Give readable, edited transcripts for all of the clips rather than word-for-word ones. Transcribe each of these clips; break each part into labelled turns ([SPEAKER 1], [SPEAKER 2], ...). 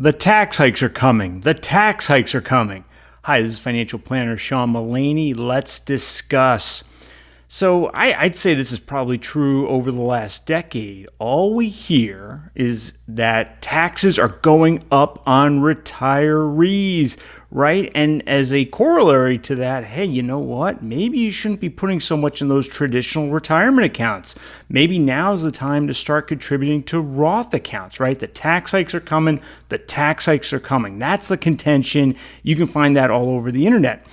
[SPEAKER 1] The tax hikes are coming. The tax hikes are coming. Hi, this is financial planner Sean Mullaney. Let's discuss. So I'd say this is probably true over the last decade. All we hear is that taxes are going up on retirees, right? And as a corollary to that, hey, you know what? Maybe you shouldn't be putting so much in those traditional retirement accounts. Maybe now's the time to start contributing to Roth accounts, right? The tax hikes are coming. The tax hikes are coming. That's the contention. You can find that all over the internet.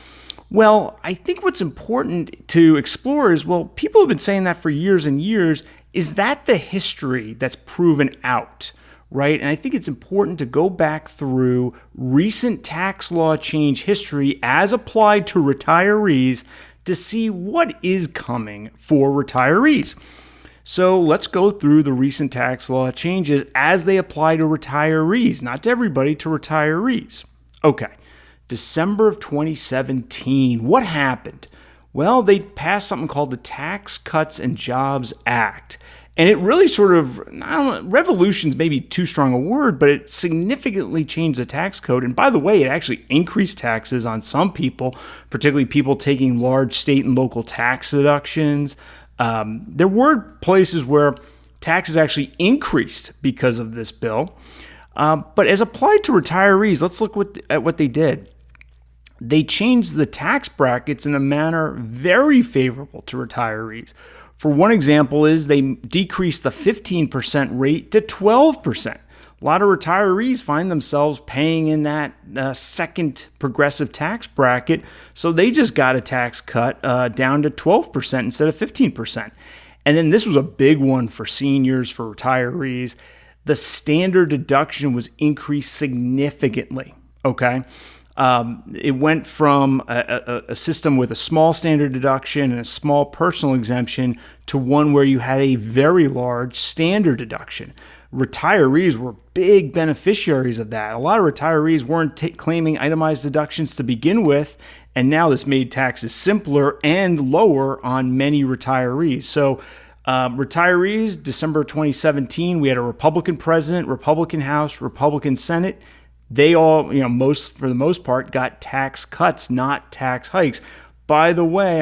[SPEAKER 1] Well, I think what's important to explore is, well, people have been saying that for years and years. Is that the history that's proven out, right? And I think it's important to go back through recent tax law change history as applied to retirees to see what is coming for retirees. So let's go through the recent tax law changes as they apply to retirees, not to everybody, to retirees. Okay. December of 2017, what happened? Well, they passed something called the Tax Cuts and Jobs Act. And it really sort of, revolution's maybe too strong a word, but it significantly changed the tax code. And by the way, it actually increased taxes on some people, particularly people taking large state and local tax deductions. There were places where taxes actually increased because of this bill. But as applied to retirees, let's look at what they did. They changed the tax brackets in a manner very favorable to retirees. For one example is they decreased the 15% rate to 12%. A lot of retirees find themselves paying in that second progressive tax bracket, so they just got a tax cut down to 12% instead of 15%. And then this was a big one for seniors, for retirees. The standard deduction was increased significantly, okay? It went from a system with a small standard deduction and a small personal exemption to one where you had a very large standard deduction. Retirees were big beneficiaries of that. A lot of retirees weren't claiming itemized deductions to begin with, and now this made taxes simpler and lower on many retirees. So retirees, December 2017, we had a Republican president, Republican House, Republican Senate. They all, for the most part, got tax cuts, not tax hikes. By the way,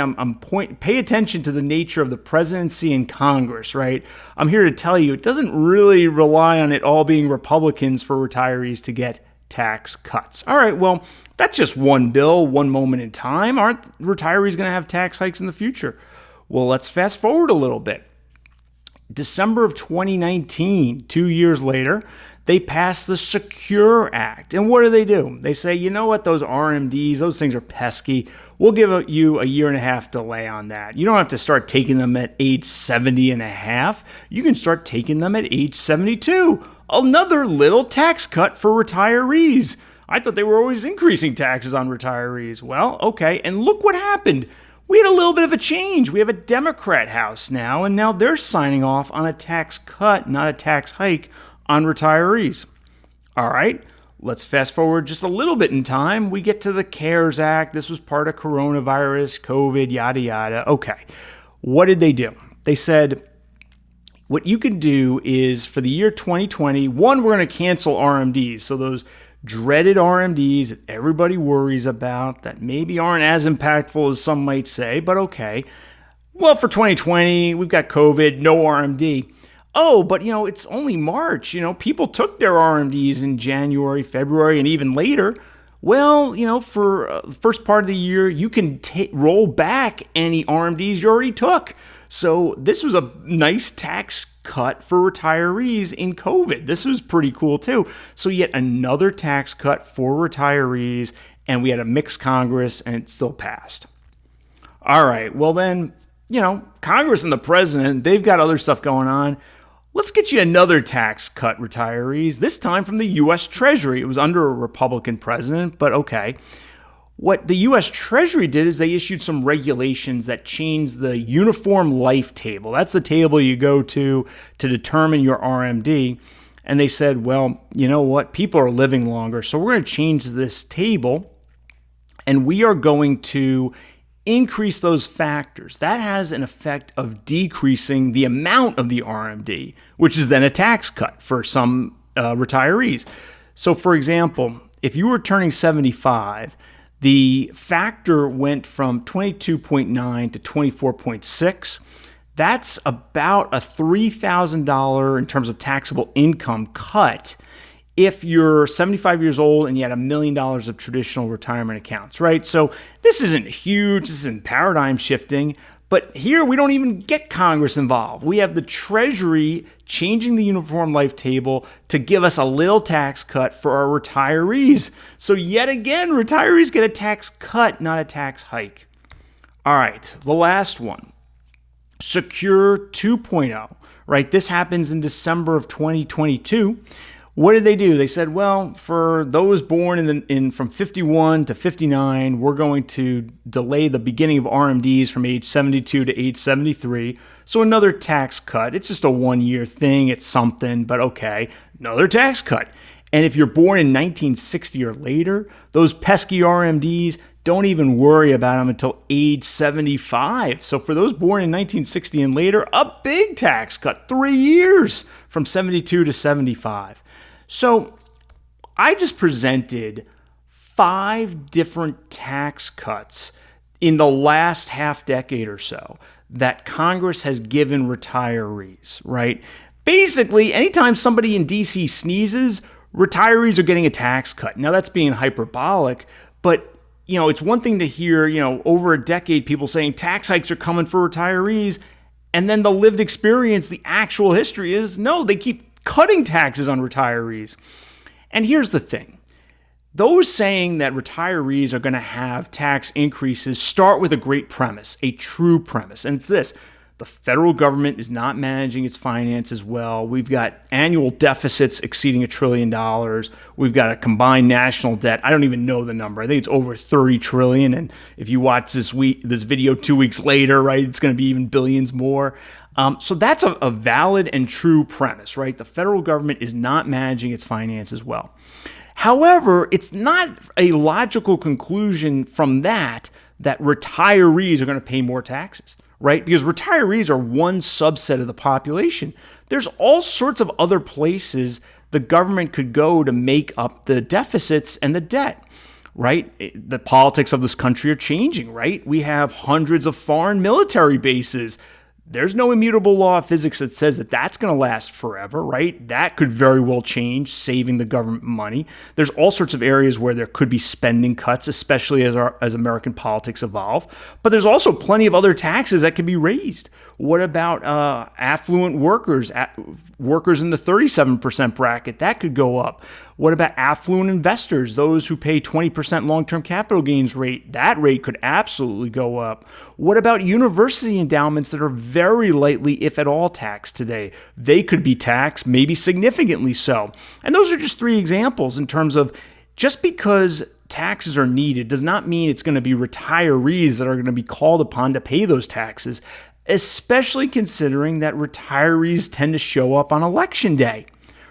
[SPEAKER 1] pay attention to the nature of the presidency and Congress, right? I'm here to tell you, it doesn't really rely on it all being Republicans for retirees to get tax cuts. All right, well, that's just one bill, one moment in time. Aren't retirees going to have tax hikes in the future? Well, let's fast forward a little bit. December of 2019, 2 years later, they passed the Secure Act. And what do? They say, you know what, those RMDs, those things are pesky. We'll give you a year and a half delay on that. You don't have to start taking them at age 70 and a half. You can start taking them at age 72. Another little tax cut for retirees. I thought they were always increasing taxes on retirees. Well, okay, and look what happened. We had a little bit of a change. We have a Democrat House now, and now they're signing off on a tax cut, not a tax hike, on retirees. All right, let's fast forward just a little bit in time. We get to the CARES Act. This was part of coronavirus, COVID, yada, yada. Okay, what did they do? They said, what you can do is for the year 2020, one, we're going to cancel RMDs. So those dreaded RMDs that everybody worries about that maybe aren't as impactful as some might say, but okay. Well, for 2020, we've got COVID, no RMD. Oh, but it's only March. People took their RMDs in January, February, and even later. Well, for the first part of the year, you can roll back any RMDs you already took. So this was a nice tax cut for retirees in COVID. This was pretty cool too. So yet another tax cut for retirees, and we had a mixed Congress, and it still passed. All right, well then, Congress and the president, they've got other stuff going on. Let's get you another tax cut, retirees, this time from the U.S. Treasury. It was under a Republican president, but okay. What the U.S. Treasury did is they issued some regulations that changed the Uniform Life Table. That's the table you go to determine your RMD. And they said, well, you know what? People are living longer, so we're going to change this table, and we are going to increase those factors. That has an effect of decreasing the amount of the RMD, which is then a tax cut for some retirees. So for example, if you were turning 75, the factor went from 22.9 to 24.6. That's about a $3,000 in terms of taxable income cut if you're 75 years old and you had $1 million of traditional retirement accounts, right? So this isn't huge, this isn't paradigm shifting, but here we don't even get Congress involved. We have the Treasury changing the Uniform Life Table to give us a little tax cut for our retirees. So yet again, retirees get a tax cut, not a tax hike. All right, the last one. Secure 2.0, right? This happens in December of 2022. What did they do? They said, well, for those born from 51 to 59, we're going to delay the beginning of RMDs from age 72 to age 73. So another tax cut. It's just a one-year thing. It's something, but okay, another tax cut. And if you're born in 1960 or later, those pesky RMDs, don't even worry about them until age 75. So for those born in 1960 and later, a big tax cut, 3 years from 72 to 75. So I just presented 5 different tax cuts in the last half decade or so that Congress has given retirees, right? Basically, anytime somebody in DC sneezes, retirees are getting a tax cut. Now that's being hyperbolic, but it's one thing to hear, over a decade, people saying tax hikes are coming for retirees. And then the lived experience, the actual history is, no, they keep cutting taxes on retirees. And here's the thing. Those saying that retirees are going to have tax increases start with a great premise, a true premise. And it's this. The federal government is not managing its finances well. We've got annual deficits exceeding $1 trillion. We've got a combined national debt. I don't even know the number. I think it's over 30 trillion. And if you watch this video 2 weeks later, right, it's going to be even billions more. So that's a valid and true premise, right? The federal government is not managing its finances well. However, it's not a logical conclusion from that retirees are going to pay more taxes. Right? Because retirees are one subset of the population. There's all sorts of other places the government could go to make up the deficits and the debt, right? The politics of this country are changing, right? We have hundreds of foreign military bases. There's no immutable law of physics that says that that's going to last forever, right? That could very well change, saving the government money. There's all sorts of areas where there could be spending cuts, especially as American politics evolve. But there's also plenty of other taxes that can be raised. What about affluent workers, workers in the 37% bracket? That could go up. What about affluent investors, those who pay 20% long-term capital gains rate? That rate could absolutely go up. What about university endowments that are very lightly, if at all, taxed today? They could be taxed, maybe significantly so. And those are just 3 examples in terms of just because taxes are needed does not mean it's going to be retirees that are going to be called upon to pay those taxes, especially considering that retirees tend to show up on election day,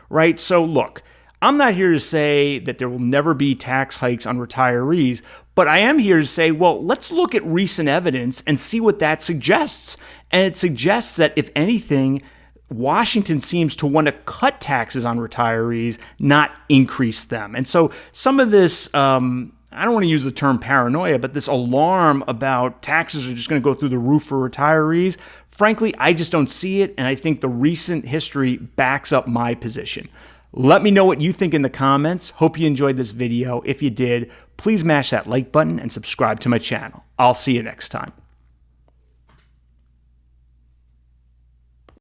[SPEAKER 1] right? So look, I'm not here to say that there will never be tax hikes on retirees, but I am here to say, well, let's look at recent evidence and see what that suggests. And it suggests that, if anything, Washington seems to want to cut taxes on retirees, not increase them. And so some of this, I don't want to use the term paranoia, but this alarm about taxes are just going to go through the roof for retirees, frankly, I just don't see it. And I think the recent history backs up my position. Let me know what you think in the comments. Hope you enjoyed this video. If you did, please mash that like button and subscribe to my channel. I'll see you next time.